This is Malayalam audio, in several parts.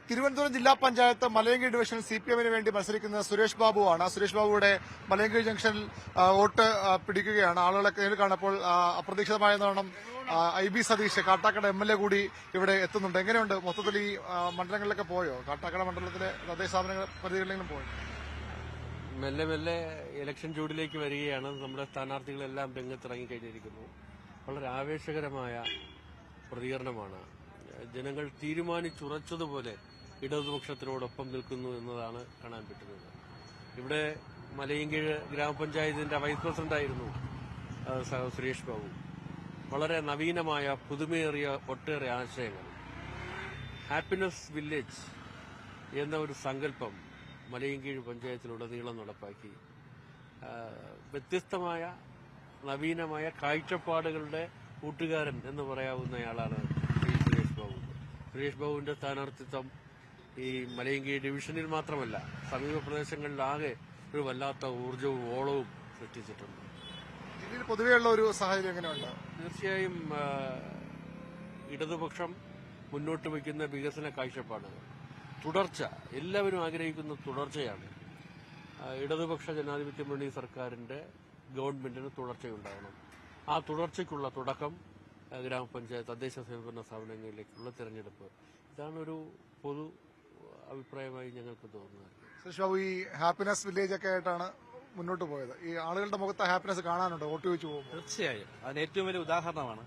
തിരുവനന്തപുരം ജില്ലാ പഞ്ചായത്ത് മലയങ്കി ഡിവിഷനിൽ സിപിഎമ്മിന് വേണ്ടി മത്സരിക്കുന്ന സുരേഷ് ബാബുവാണ്. സുരേഷ് ബാബുവിടെ മലയങ്കി ജംഗ്ഷനിൽ വോട്ട് പിടിക്കുകയാണ്. ആളുകളൊക്കെ നേരിൽ കാണപ്പോൾ അപ്രതീക്ഷിതമായതാണ് IB സതീഷ് കാട്ടാക്കട MLA കൂടി ഇവിടെ എത്തുന്നുണ്ട്. എങ്ങനെയുണ്ട് മൊത്തത്തിൽ ഈ മണ്ഡലങ്ങളിലൊക്കെ പോയോ? കാട്ടാക്കട മണ്ഡലത്തിലെ തദ്ദേശ സ്ഥാപന പരിധികളിലെങ്കിലും പോയോ? മെല്ലെ മെല്ലെ ഇലക്ഷൻ ചൂടിലേക്ക് വരികയാണ്. നമ്മുടെ സ്ഥാനാർത്ഥികളെല്ലാം രംഗത്തിറങ്ങിക്കഴിഞ്ഞിരിക്കുന്നു. വളരെ ആവേശകരമായ പ്രതികരണമാണ്. ജനങ്ങൾ തീരുമാനിച്ചുറച്ചതുപോലെ ഇടതുപക്ഷത്തിനോടൊപ്പം നിൽക്കുന്നു എന്നതാണ് കാണാൻ പറ്റുന്നത്. ഇവിടെ മലയങ്കീഴ് ഗ്രാമപഞ്ചായത്തിന്റെ വൈസ് പ്രസിഡന്റായിരുന്നു സുരേഷ് ബാബു. വളരെ നവീനമായ പുതുമയേറിയ ഒട്ടേറെ ആശയങ്ങൾ, ഹാപ്പിനെസ് വില്ലേജ് എന്ന ഒരു സങ്കല്പം മലയങ്കീഴ് പഞ്ചായത്തിലുടനീളം നടപ്പാക്കി. വ്യത്യസ്തമായ നവീനമായ കാഴ്ചപ്പാടുകളുടെ കൂട്ടുകാരൻ എന്ന് പറയാവുന്നയാളാണ് സുരേഷ് ബാബുവിന്റെ സ്ഥാനാർത്ഥിത്വം ഈ മലയങ്കീഴ് ഡിവിഷനിൽ മാത്രമല്ല, സമീപ പ്രദേശങ്ങളിലാകെ ഒരു വല്ലാത്ത ഊർജവും ഓളവും സൃഷ്ടിച്ചിട്ടുണ്ട്. ജില്ലയിൽ പൊതുവെയുള്ള ഒരു സാഹചര്യം എങ്ങനെയുണ്ട്? തീർച്ചയായും ഇടതുപക്ഷം മുന്നോട്ട് വയ്ക്കുന്ന വികസന കാഴ്ചപ്പാടുകൾ, തുടർച്ച, എല്ലാവരും ആഗ്രഹിക്കുന്ന തുടർച്ചയാണ്. ഇടതുപക്ഷ ജനാധിപത്യ മുന്നണി സർക്കാരിന്റെ ഗവൺമെന്റിന് തുടർച്ചയുണ്ടാവണം. ആ തുടർച്ചയ്ക്കുള്ള തുടക്കം ഗ്രാമപഞ്ചായത്ത് തദ്ദേശ സ്വയംഭരണ സ്ഥാപനങ്ങളിലേക്കുള്ള തെരഞ്ഞെടുപ്പ്. ഇതാണ് ഒരു പൊതു അഭിപ്രായമായി ഞങ്ങൾക്ക് തോന്നുന്നത്. സുരേഷ് ബാബു, ഈ ഹാപ്പിനെസ് വില്ലേജ് ഒക്കെ ആയിട്ടാണ് മുന്നോട്ട് പോയത്. ഈ ആളുകളുടെ മുഖത്ത് ഹാപ്പിനെസ് കാണാനുണ്ട് വോട്ട് ചോദിച്ചു പോകുമ്പോൾ. തീർച്ചയായും അതിന് ഏറ്റവും വലിയ ഉദാഹരണമാണ്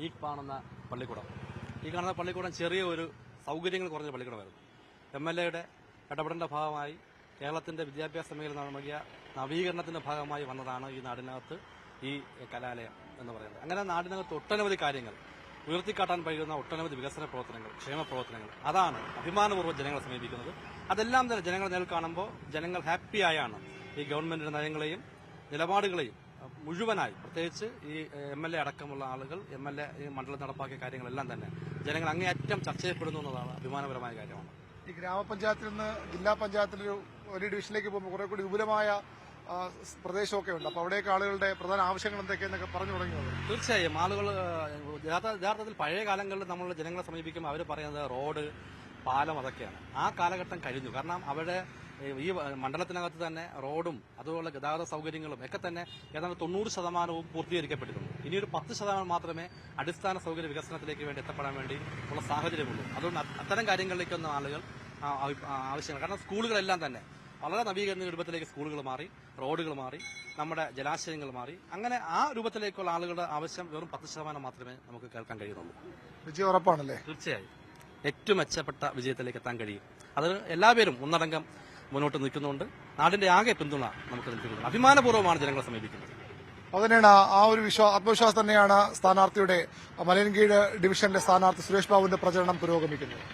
ഈ കാണുന്ന പള്ളിക്കൂടം. ഈ കാണുന്ന പള്ളിക്കൂടം ചെറിയ ഒരു സൗകര്യങ്ങൾ കുറഞ്ഞ പള്ളിക്കൂടമായിരുന്നു. MLA ഇടപെടലിന്റെ ഭാഗമായി കേരളത്തിന്റെ വിദ്യാഭ്യാസ മേഖല നൽകിയ നവീകരണത്തിന്റെ ഭാഗമായി വന്നതാണ് ഈ നാടിനകത്ത് ഈ കലാലയം എന്ന് പറയുന്നത്. അങ്ങനെ നാടിനകത്ത് ഒട്ടനവധി കാര്യങ്ങൾ ഉയർത്തിക്കാട്ടാൻ കഴിയുന്ന ഒട്ടനവധി വികസന പ്രവർത്തനങ്ങൾ, ക്ഷേമ പ്രവർത്തനങ്ങൾ, അതാണ് അഭിമാനപൂർവ്വം ജനങ്ങളെ സമീപിക്കുന്നത്. അതെല്ലാം തന്നെ ജനങ്ങൾ നേരിൽ കാണുമ്പോൾ ജനങ്ങൾ ഹാപ്പിയായാണ് ഈ ഗവൺമെന്റിന്റെ നയങ്ങളെയും നിലപാടുകളെയും മുഴുവനായി, പ്രത്യേകിച്ച് ഈ MLA അടക്കമുള്ള ആളുകൾ MLA ഈ മണ്ഡലം നടപ്പാക്കിയ കാര്യങ്ങളെല്ലാം തന്നെ ജനങ്ങൾ അങ്ങേയറ്റം ചർച്ച ചെയ്യപ്പെടുന്നു എന്നതാണ് അഭിമാനപരമായ കാര്യമാണ്. ഈ ഗ്രാമപഞ്ചായത്തിൽ നിന്ന് ജില്ലാ പഞ്ചായത്തിലൊരു വലിയ ഡിവിഷനിലേക്ക് പോകുമ്പോൾ കുറെ കൂടി വിപുലമായ പ്രദേശമൊക്കെ ഉണ്ട്. അപ്പൊ അവിടേക്ക് ആളുകളുടെ പ്രധാന ആവശ്യങ്ങൾ എന്തൊക്കെയെന്നൊക്കെ പറഞ്ഞു തുടങ്ങിയത്. തീർച്ചയായും ആളുകൾ യഥാർത്ഥത്തിൽ പഴയ കാലങ്ങളിൽ നമ്മൾ ജനങ്ങളെ സമീപിക്കുമ്പോൾ അവർ പറയുന്നത് റോഡ്, പാലം, അതൊക്കെയാണ്. ആ കാലഘട്ടം കഴിഞ്ഞു. കാരണം അവിടെ ഈ മണ്ഡലത്തിനകത്ത് തന്നെ റോഡും അതുപോലെ ഗതാഗത സൗകര്യങ്ങളും ഒക്കെ തന്നെ ഏതാണ്ട് 90% പൂർത്തീകരിക്കപ്പെട്ടിട്ടുണ്ട്. ഇനിയൊരു 10% മാത്രമേ അടിസ്ഥാന സൗകര്യ വികസനത്തിലേക്ക് വേണ്ടി എത്തപ്പെടാൻ വേണ്ടി ഉള്ള സാഹചര്യമുള്ളൂ. അതുകൊണ്ട് അത്തരം കാര്യങ്ങളിലേക്കൊന്നും ആളുകൾ ആവശ്യങ്ങൾ, കാരണം സ്കൂളുകളെല്ലാം തന്നെ വളരെ നവീകരണ രൂപത്തിലേക്ക് സ്കൂളുകൾ മാറി, റോഡുകൾ മാറി, നമ്മുടെ ജലാശയങ്ങൾ മാറി. അങ്ങനെ ആ രൂപത്തിലേക്കുള്ള ആളുകളുടെ ആവശ്യം വെറും 10% മാത്രമേ നമുക്ക് കേൾക്കാൻ കഴിയുന്നുള്ളൂ. വിജയം ഉറപ്പാണല്ലേ? തീർച്ചയായും ഏറ്റവും മെച്ചപ്പെട്ട വിജയത്തിലേക്ക് എത്താൻ കഴിയും. അത് എല്ലാവരും ഒന്നടങ്കം മുന്നോട്ട് നിൽക്കുന്നുണ്ട്. നാടിന്റെ ആകെ പിന്തുണ നമുക്ക് നിൽക്കുന്നുണ്ട്. അഭിമാനപൂർവ്വമാണ് ജനങ്ങളെ സമീപിക്കുന്നത്. അതുതന്നെയാണ് ആ ഒരു ആത്മവിശ്വാസം തന്നെയാണ് സ്ഥാനാർത്ഥിയുടെ മലയങ്കീഴ് ഡിവിഷനിലെ സ്ഥാനാർത്ഥി സുരേഷ് ബാബുവിന്റെ പ്രചരണം പുരോഗമിക്കുന്നത്.